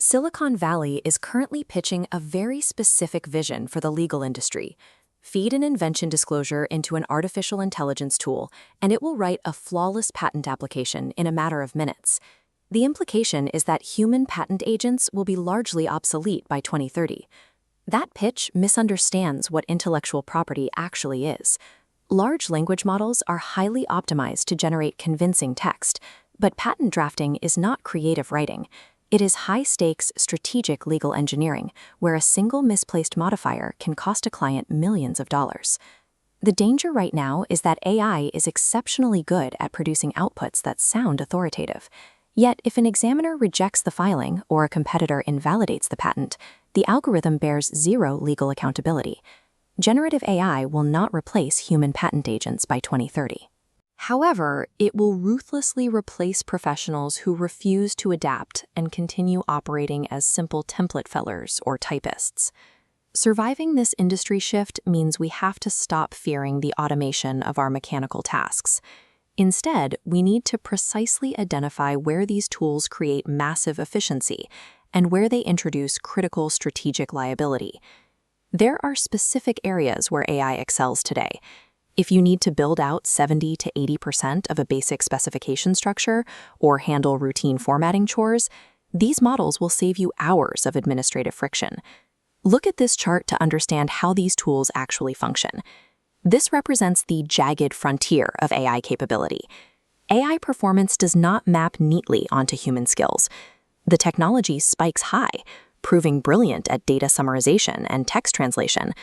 Silicon Valley is currently pitching a very specific vision for the legal industry. Feed an invention disclosure into an artificial intelligence tool, and it will write a flawless patent application in a matter of minutes. The implication is that human patent agents will be largely obsolete by 2030. That pitch misunderstands what intellectual property actually is. Large language models are highly optimized to generate convincing text, but patent drafting is not creative writing. It is high-stakes, strategic legal engineering, where a single misplaced modifier can cost a client millions of dollars. The danger right now is that AI is exceptionally good at producing outputs that sound authoritative. Yet, if an examiner rejects the filing or a competitor invalidates the patent, the algorithm bears zero legal accountability. Generative AI will not replace human patent agents by 2030. However, it will ruthlessly replace professionals who refuse to adapt and continue operating as simple template fillers or typists. Surviving this industry shift means we have to stop fearing the automation of our mechanical tasks. Instead, we need to precisely identify where these tools create massive efficiency and where they introduce critical strategic liability. There are specific areas where AI excels today. If you need to build out 70 to 80% of a basic specification structure or handle routine formatting chores, these models will save you hours of administrative friction. Look at this chart to understand how these tools actually function. This represents the jagged frontier of AI capability. AI performance does not map neatly onto human skills. The technology spikes high, proving brilliant at data summarization and text translation,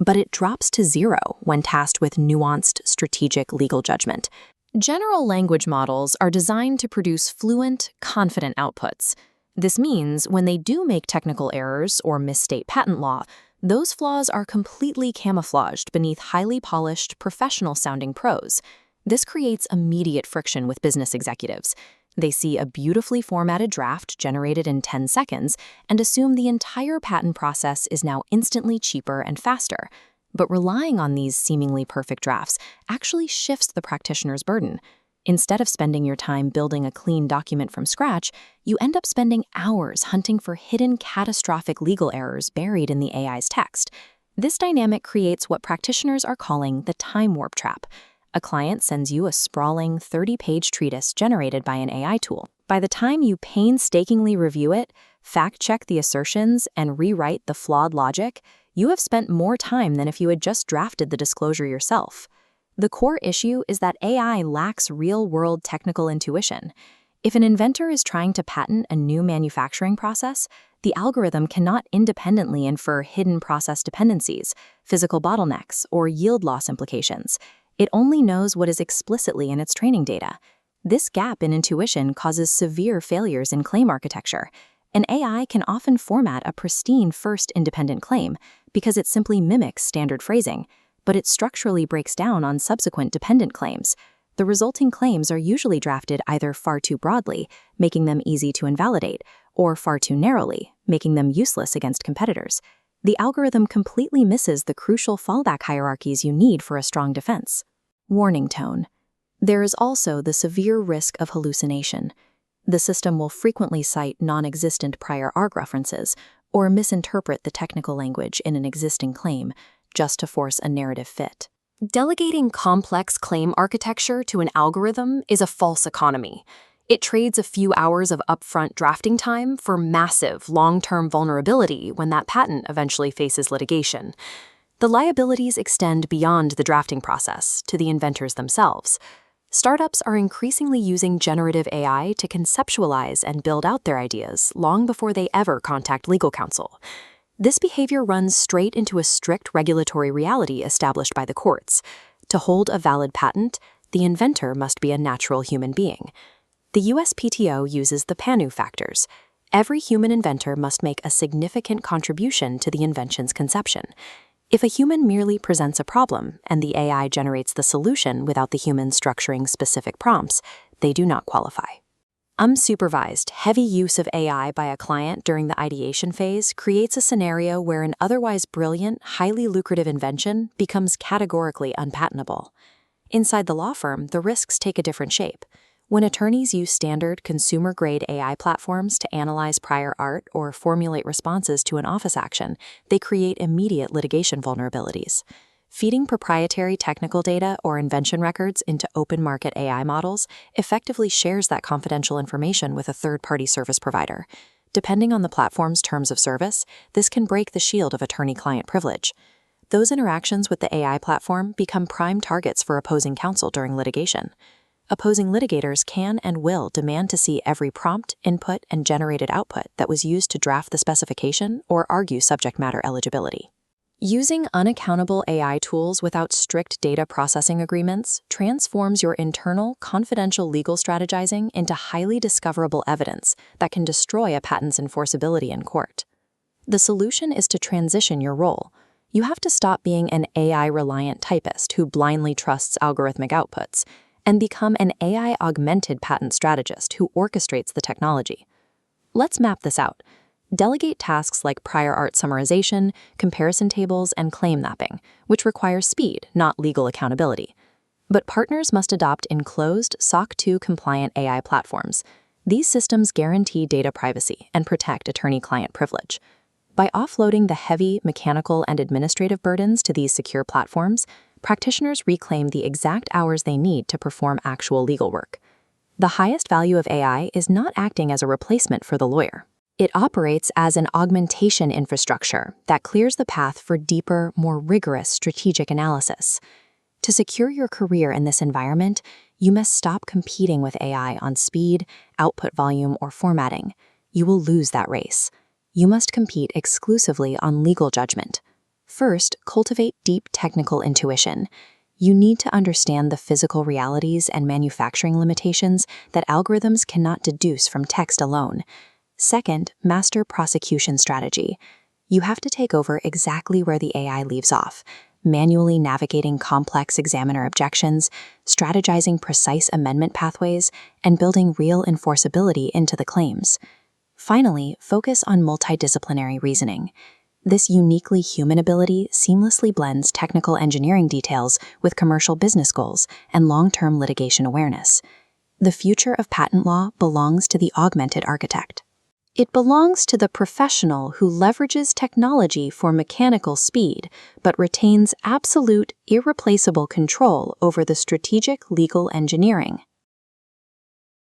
but it drops to zero when tasked with nuanced, strategic legal judgment. General language models are designed to produce fluent, confident outputs. This means when they do make technical errors or misstate patent law, those flaws are completely camouflaged beneath highly polished, professional-sounding prose. This creates immediate friction with business executives. They see a beautifully formatted draft generated in 10 seconds and assume the entire patent process is now instantly cheaper and faster. But relying on these seemingly perfect drafts actually shifts the practitioner's burden. Instead of spending your time building a clean document from scratch, you end up spending hours hunting for hidden catastrophic legal errors buried in the AI's text. This dynamic creates what practitioners are calling the time warp trap. A client sends you a sprawling 30-page treatise generated by an AI tool. By the time you painstakingly review it, fact-check the assertions, and rewrite the flawed logic, you have spent more time than if you had just drafted the disclosure yourself. The core issue is that AI lacks real-world technical intuition. If an inventor is trying to patent a new manufacturing process, the algorithm cannot independently infer hidden process dependencies, physical bottlenecks, or yield loss implications. It only knows what is explicitly in its training data. This gap in intuition causes severe failures in claim architecture. An AI can often format a pristine first independent claim because it simply mimics standard phrasing, but it structurally breaks down on subsequent dependent claims. The resulting claims are usually drafted either far too broadly, making them easy to invalidate, or far too narrowly, making them useless against competitors. The algorithm completely misses the crucial fallback hierarchies you need for a strong defense. Warning tone. There is also the severe risk of hallucination. The system will frequently cite non-existent prior art references or misinterpret the technical language in an existing claim just to force a narrative fit. Delegating complex claim architecture to an algorithm is a false economy. It trades a few hours of upfront drafting time for massive long-term vulnerability when that patent eventually faces litigation. The liabilities extend beyond the drafting process to the inventors themselves. Startups are increasingly using generative AI to conceptualize and build out their ideas long before they ever contact legal counsel. This behavior runs straight into a strict regulatory reality established by the courts. To hold a valid patent, the inventor must be a natural human being. The USPTO uses the PANU factors. Every human inventor must make a significant contribution to the invention's conception. If a human merely presents a problem and the AI generates the solution without the human structuring specific prompts, they do not qualify. Unsupervised, heavy use of AI by a client during the ideation phase creates a scenario where an otherwise brilliant, highly lucrative invention becomes categorically unpatentable. Inside the law firm, the risks take a different shape. When attorneys use standard consumer-grade AI platforms to analyze prior art or formulate responses to an office action, they create immediate litigation vulnerabilities. Feeding proprietary technical data or invention records into open-market AI models effectively shares that confidential information with a third-party service provider. Depending on the platform's terms of service, this can break the shield of attorney-client privilege. Those interactions with the AI platform become prime targets for opposing counsel during litigation. Opposing litigators can and will demand to see every prompt, input, and generated output that was used to draft the specification or argue subject matter eligibility. Using unaccountable AI tools without strict data processing agreements transforms your internal, confidential legal strategizing into highly discoverable evidence that can destroy a patent's enforceability in court. The solution is to transition your role. You have to stop being an AI-reliant typist who blindly trusts algorithmic outputs and become an AI-Augmented Patent Strategist who orchestrates the technology. Let's map this out. Delegate tasks like prior art summarization, comparison tables, and claim mapping, which require speed, not legal accountability. But partners must adopt enclosed, SOC 2 compliant AI platforms. These systems guarantee data privacy and protect attorney-client privilege. By offloading the heavy mechanical and administrative burdens to these secure platforms, practitioners reclaim the exact hours they need to perform actual legal work. The highest value of AI is not acting as a replacement for the lawyer. It operates as an augmentation infrastructure that clears the path for deeper, more rigorous strategic analysis. To secure your career in this environment, you must stop competing with AI on speed, output volume, or formatting. You will lose that race. You must compete exclusively on legal judgment. First, cultivate deep technical intuition. You need to understand the physical realities and manufacturing limitations that algorithms cannot deduce from text alone. Second, master prosecution strategy. You have to take over exactly where the AI leaves off, manually navigating complex examiner objections, strategizing precise amendment pathways, and building real enforceability into the claims. Finally, focus on multidisciplinary reasoning. This uniquely human ability seamlessly blends technical engineering details with commercial business goals and long-term litigation awareness. The future of patent law belongs to the augmented architect. It belongs to the professional who leverages technology for mechanical speed, but retains absolute, irreplaceable control over the strategic legal engineering.